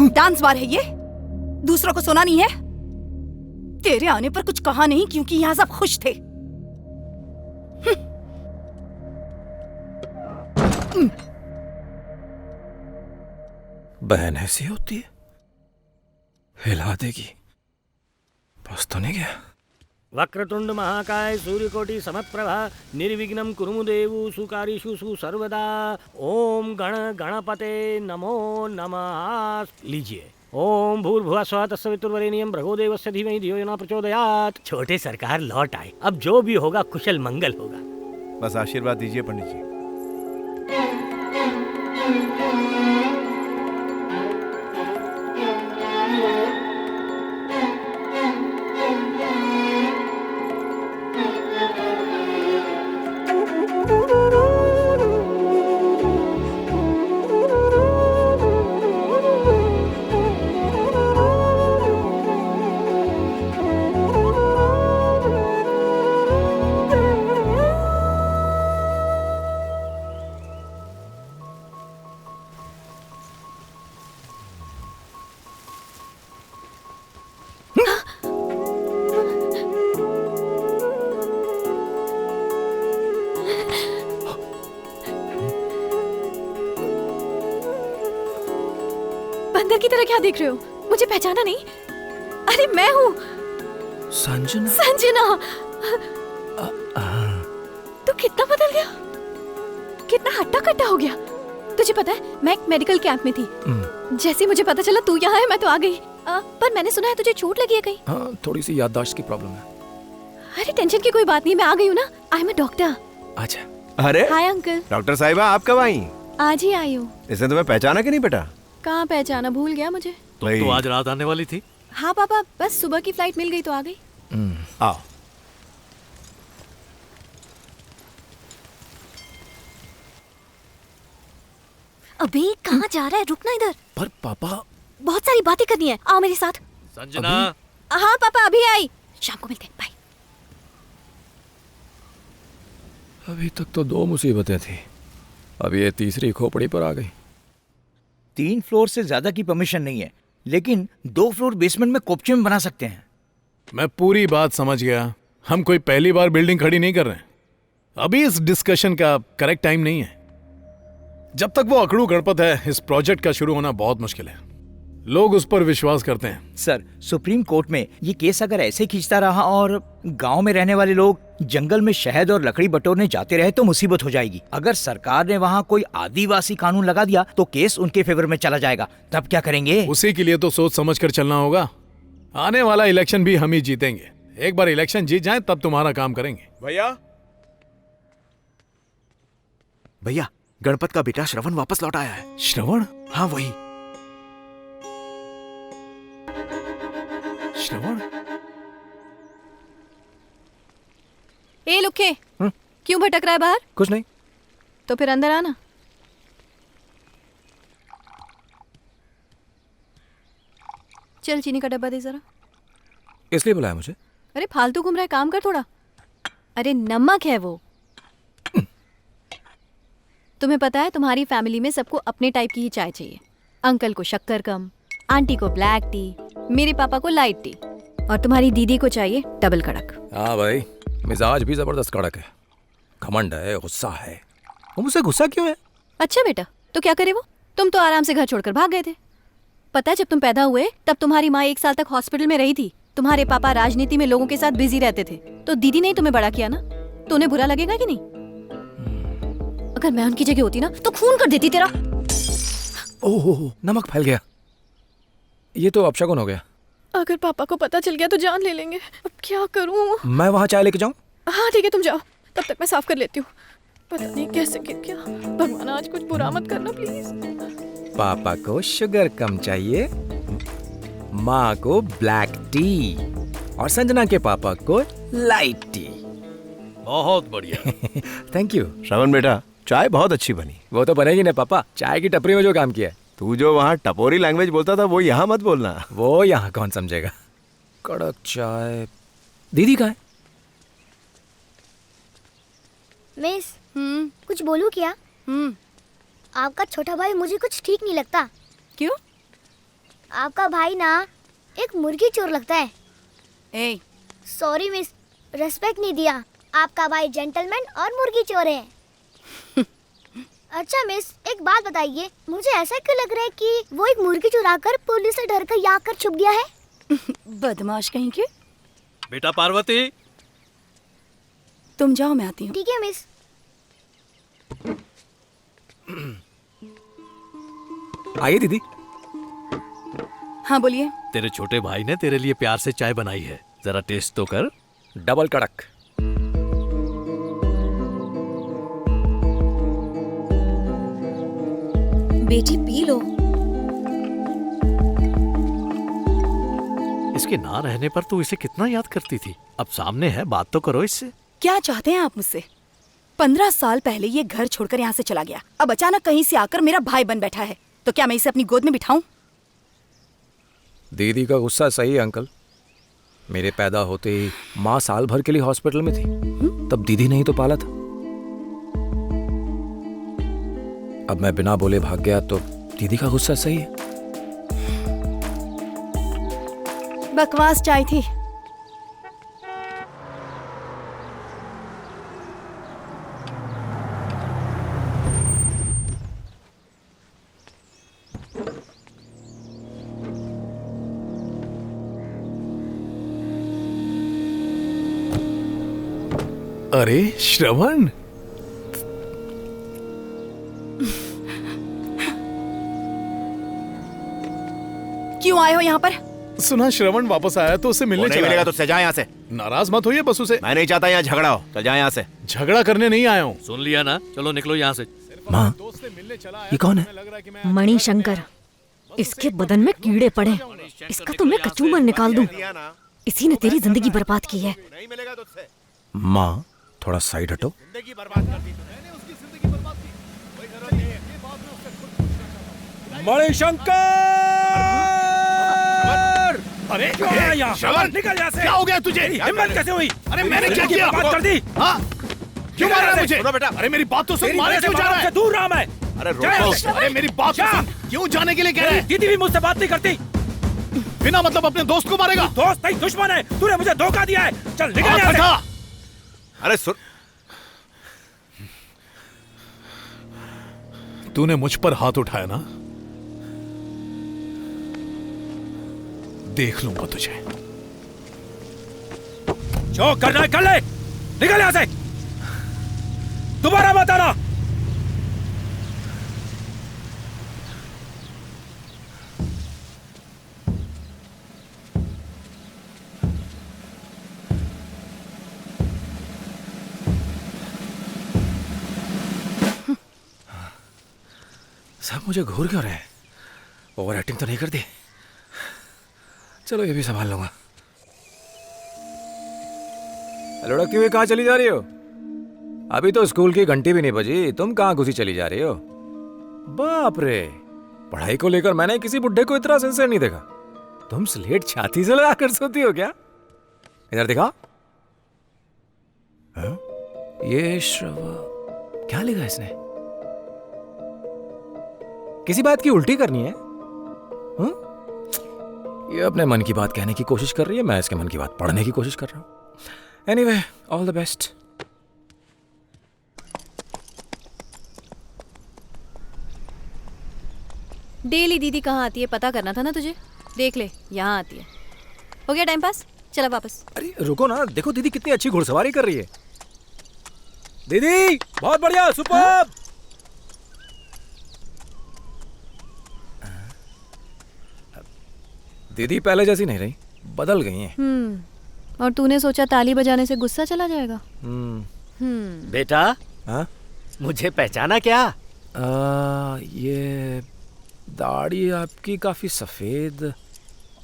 Dance bar है ये, दूसरों को सुना नहीं है। तेरे आने पर कुछ कहा नहीं क्योंकि यहाँ सब खुश थे। बहन ऐसी होती है, हिला देगी। बस तो नहीं गया। वक्रतुंड महाकाय सूर्यकोटि समप्रभा निर्विघ्नं कुरु देवु सुकारिषु सर्वदा। ओम गण गणपते नमो नमः। लीजिए। ओम भूर्भुवः स्वः तत्सवितुर्वरेण्यं भर्गो देवस्य धीमहि धियो यो न प्रचोदयात्। छोटे सरकार लौट आए, अब जो भी होगा कुशल मंगल होगा। बस आशीर्वाद दीजिए पंडित जी। बंदर की तरह क्या देख रहे हो? मुझे पहचाना नहीं? अरे मैं हूँ संजना। संजना। तू कितना बदल गया, कितना हट्टा कट्टा हो गया। तुझे पता है मैं एक मेडिकल कैंप में थी, जैसे मुझे पता चला तू यहाँ है मैं तो आ गई। पर मैंने सुना है तुझे चोट लगी है कहीं? हाँ, थोड़ी सी याददाश्त की प्रॉब्लम है। अरे टेंशन की कोई बात नहीं, मैं आ गई हूँ ना। I am a doctor. अच्छा। अरे हाय अंकल। डॉक्टर साहिबा आप कब आई? आज ही आई हूँ। इसने तुम्हें पहचाना कि नहीं बेटा? कहाँ पहचाना, भूल गया मुझे। तो आज रात आने वाली थी? हाँ पापा, बस सुबह की फ्लाइट मिल गई तो आ गई। आओ। अबे कहाँ जा रहा है, रुकना इधर। पर पापा बहुत सारी बातें करनी है, आओ मेरे साथ। संजना। हाँ पापा अभी आई, शाम को मिलते हैं, बाय। अभी तक तो 2 मुसीबतें थी, अब ये तीसरी खोपड़ी पर आ गई। 3 फ्लोर से ज्यादा की परमिशन नहीं है, लेकिन 2 फ्लोर बेसमेंट में कोपचे में बना सकते हैं। मैं पूरी बात समझ गया, हम कोई पहली बार बिल्डिंग खड़ी नहीं कर रहे हैं। अभी इस डिस्कशन का करेक्ट टाइम नहीं है। जब तक वो अकड़ू गणपत है, इस प्रोजेक्ट का शुरू होना बहुत मुश्किल है। लोग उस पर विश्वास करते हैं। सर, सुप्रीम कोर्ट में ये केस अगर ऐसे खींचता रहा और गांव में रहने वाले लोग जंगल में शहद और लकड़ी बटोरने जाते रहे तो मुसीबत हो जाएगी। अगर सरकार ने वहाँ कोई आदिवासी कानून लगा दिया तो केस उनके फेवर में चला जाएगा, तब क्या करेंगे? उसी के लिए तो सोच समझ कर चलना होगा। आने वाला इलेक्शन भी हम ही जीतेंगे। एक बार इलेक्शन जीत जाए तब तुम्हारा काम करेंगे। भैया गणपत का बेटा श्रवण वापस लौट आया है। श्रवण? हाँ वही श्रवण। ए लुखे, क्यों भटक रहा है बाहर? कुछ नहीं। तो फिर अंदर आना। चल चीनी का डब्बा दे जरा। इसलिए बुलाया मुझे? अरे फालतू घूम रहा है, काम कर थोड़ा। अरे नमक है वो। तुम्हें पता है तुम्हारी फैमिली में सबको अपने टाइप की ही चाय चाहिए। अंकल को शक्कर कम, आंटी को ब्लैक टी, मेरे पापा को लाइट टी, और तुम्हारी दीदी को चाहिए डबल कड़क। हाँ भाई, मिजाज भी जबरदस्त कड़क है, घमंड है, गुस्सा है। वो मुझसे गुस्सा क्यों है? अच्छा बेटा, तो क्या करे वो? तुम तो आराम से घर छोड़कर भाग गए थे। पता है जब तुम पैदा हुए तब तुम्हारी माँ 1 साल तक हॉस्पिटल में रही थी। तुम्हारे पापा राजनीति में लोगों के साथ बिजी रहते थे, तो दीदी ने ही तुम्हें बड़ा किया ना, तो उन्हें बुरा लगेगा कि नहीं? अगर मैं उनकी जगह होती ना तो खून कर देती तेरा। ओह, नमक फैल गया। ये तो अपशगुन हो गया। अगर पापा को पता चल गया तो जान ले लेंगे। अब क्या करूं? मैं वहाँ चाय लेके जाऊँ? हाँ ठीक है, तुम जाओ, तब तक मैं साफ कर लेती हूँ। पता नहीं कैसे गिर गया। भगवान आज कुछ बुरा मत करना प्लीज। पापा को शुगर कम चाहिए, माँ को ब्लैक टी, और संजना के पापा को लाइट टी। बहुत बढ़िया। Thank you. श्रवण बेटा, चाय बहुत अच्छी बनी। वो तो बनेगी ना पापा, चाय की टपरी में जो काम किया है। तू जो वहाँ टपोरी लैंग्वेज बोलता था वो यहाँ मत बोलना। वो यहाँ कौन समझेगा। कड़क चाय। दीदी कहाँ है? मिस, कुछ बोलूं क्या? आपका छोटा भाई मुझे कुछ ठीक नहीं लगता। क्यों? आपका भाई ना एक मुर्गी चोर लगता है। ए, सॉरी मिस, रेस्पेक्ट नहीं दिया। आपका भाई जेंटलमैन और मुर्गी चोर है। अच्छा मिस, एक बात बताइए, मुझे ऐसा क्यों लग रहा है कि वो एक मुर्गी चुरा कर पुलिस से डर कर यहाँ कर छुप गया है? बदमाश कहीं के। बेटा पार्वती, तुम जाओ, मैं आती हूँ। ठीक है मिस। आइए दीदी। हाँ बोलिए। तेरे छोटे भाई ने तेरे लिए प्यार से चाय बनाई है, जरा टेस्ट तो कर। डबल कड़क। बेटी पी लो। इसके ना रहने पर तू इसे कितना याद करती थी। अब सामने है, बात तो करो इससे। क्या चाहते हैं आप मुझसे? 15 साल पहले ये घर छोड़कर यहाँ से चला गया, अब अचानक कहीं से आकर मेरा भाई बन बैठा है, तो क्या मैं इसे अपनी गोद में बिठाऊं? दीदी का गुस्सा सही है अंकल। मेरे पैदा होते ही माँ साल भर के लिए हॉस्पिटल में थी, तब दीदी ने ही तो पाला था। अब मैं बिना बोले भाग गया तो दीदी का गुस्सा सही है। बकवास चाय थी। अरे श्रवण, क्यों आए हो यहाँ पर? सुना श्रवण वापस आया तो उसे मिलने नहीं चला मिलेगा है। तो जा यहाँ से। नाराज मत होइए, बस उसे मैं नहीं चाहता यहाँ झगड़ा हो, चल जा यहाँ से। झगड़ा करने नहीं आया हूँ। सुन लिया ना, चलो निकलो यहाँ से। माँ, ये कौन है? मणिशंकर, इसके बदन में कीड़े पड़े, इसका तो मैं कचूमर निकाल दूं। इसी ने तेरी जिंदगी बर्बाद की है। नहीं मिलेगा तुझसे। माँ थोड़ा साइड हटो। जिंदगी बर्बाद कर दी तूने। उसकी जिंदगी बर्बाद की, कोई जरूरत नहीं है। ये बात मैं उससे खुद पूछना चाहता हूँ। मणिशंकर! अरे क्यों आया यहाँ? श्रवण, निकल यहाँ से। क्या हो गया तुझे? हिम्मत कैसे हुई? अरे मैंने क्या किया? बात कर दी। हाँ? क्यों मार रहा है मुझे? सुनो बेटा, अरे मेरी बात तो सुन, मारे से क्यों जा रहा है? दूर रहा मैं। अरे क्या रोको, है? अरे मेरी बात तो सुन, क्यों जाने के लिए कह रहे हैं? दीदी भी मुझसे बात नहीं करती। बिना मतलब अपने दोस्त को मारेगा? दोस्त नहीं, दुश्मन है। तूने मुझे धोखा दिया है। चल निकल यहाँ से। अरे सुन, तूने मुझ पर हाथ उठाया ना, देख लूंगा तुझे। जो करना है कर ले। निकल यहां से, दोबारा मत आना। सब मुझे घूर क्यों रहे हैं? ओवर एक्टिंग तो नहीं करती? चलो ये भी संभाल लूंगा। लुढ़कती हुई कहाँ चली जा रही हो? अभी तो स्कूल की घंटी भी नहीं बजी, तुम कहाँ घुसी चली जा रही हो? बाप रे, पढ़ाई को लेकर मैंने किसी बुड्ढे को इतना सिंसियर नहीं देखा। तुम स्लेट छाती से लगाकर सोती हो क्या? इधर दिखा। ये क्या लिखा इसने? किसी बात की उल्टी करनी है? ये अपने मन की बात कहने की कोशिश कर रही है, मैं इसके मन की बात पढ़ने की कोशिश कर रहा हूं। Anyway, all the best. Daily दीदी कहाँ आती है पता करना था ना तुझे। देख ले, यहाँ आती है। हो गया टाइम पास, चला वापस। अरे रुको ना, देखो दीदी कितनी अच्छी घुड़सवारी कर रही है। दीदी बहुत बढ़िया, सुपर्ब। दीदी पहले जैसी नहीं रही, बदल गई हैं। और तूने सोचा ताली बजाने से गुस्सा चला जाएगा? बेटा, हाँ? मुझे पहचाना क्या? ये दाढ़ी आपकी काफी सफेद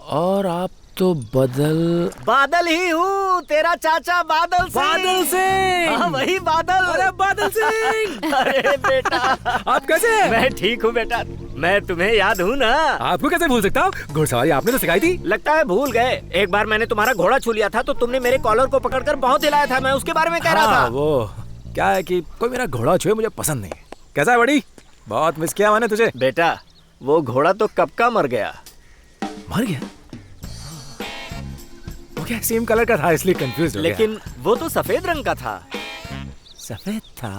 और आप तो बादल ही हूँ, तेरा चाचा बादल सिंह। बादल सिंह! हाँ, वही बादल। अरे बादल सिंह! अरे बेटा, आप कैसे? मैं ठीक हूँ बेटा, मैं तुम्हें याद हूँ ना। आपको कैसे भूल सकता हूँ? घुड़सवारी आपने तो सिखाई थी। लगता है भूल गए। एक बार मैंने तुम्हारा घोड़ा छू लिया था तो तुमने मेरे कॉलर को पकड़कर बहुत हिलाया था, मैं उसके बारे में कह रहा था। वो क्या है कि कोई मेरा घोड़ा छुए मुझे पसंद नहीं है। कैसा है बड़ी? बहुत मिस किया मैंने तुझे। बेटा, वो घोड़ा तो कब का मर गया। मर गया? वो क्या सेम कलर का था इसलिए कंफ्यूज हो गया। लेकिन वो तो सफेद रंग का था। सफेद था?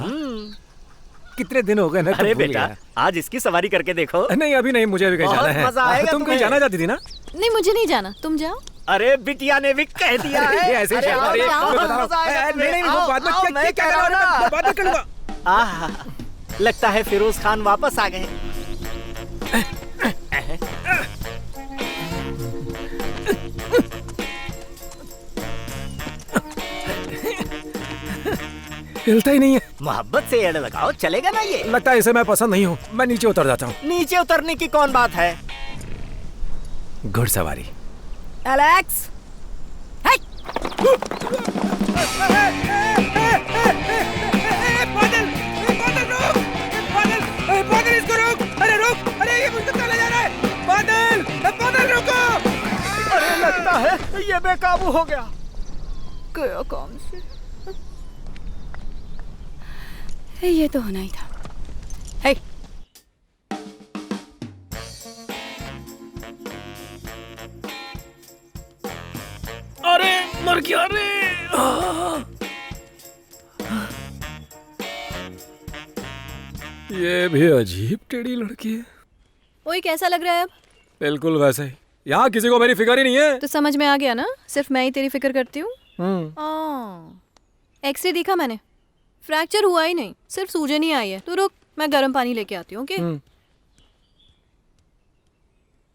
कितने दिन हो गए ना, तब अरे भूल बेटा, गया। आज इसकी सवारी करके देखो। नहीं अभी नहीं, मुझे अभी कहीं बहुत जाना है। मजा आएगा तुम कहीं तुम्हें। जाना चाहती थी ना? नहीं मुझे नहीं जाना, तुम जाओ। अरे बिटिया ने भी कह दिया है। ऐसे ही अरे शर्मा आओ, रही है। आओ, मैं बता रहा मजा आएगा हूँ। तुम्हें। नहीं, वो आओ, बाद में आओ, क्या- मैं क्या कह रहा हूँ करूँगा? ना। मैं बाद में करूँगा। आहा, लगता है फिरोज खान वापस आ गए। हिलता ही नहीं है। मोहब्बत से एड़ लगाओ, चलेगा ना ये? लगता है इसे मैं पसंद नहीं हूँ, मैं नीचे उतर जाता हूँ। नीचे उतरने की कौन बात है? घुड़सवारी। एलेक्स, हे! बादल इसको रोक! अरे रोक! अरे ये मुझको चला जा रहा है! बादल! बादल रोको! अरे लगता है ये बेकाबू हो गया। गया काम से। ये तो होना ही था। हे! अरे मर गया रे। ये भी अजीब टेढ़ी लड़की है। ओए कैसा लग रहा है अब? बिल्कुल वैसे ही। यहाँ किसी को मेरी फिक्र ही नहीं है। तो समझ में आ गया ना, सिर्फ मैं ही तेरी फिक्र करती हूँ। एक्सरे देखा मैंने, फ्रैक्चर हुआ ही नहीं, सिर्फ सूजन ही आई है। तो रुक, मैं गर्म पानी लेके आती हूँ। ओके?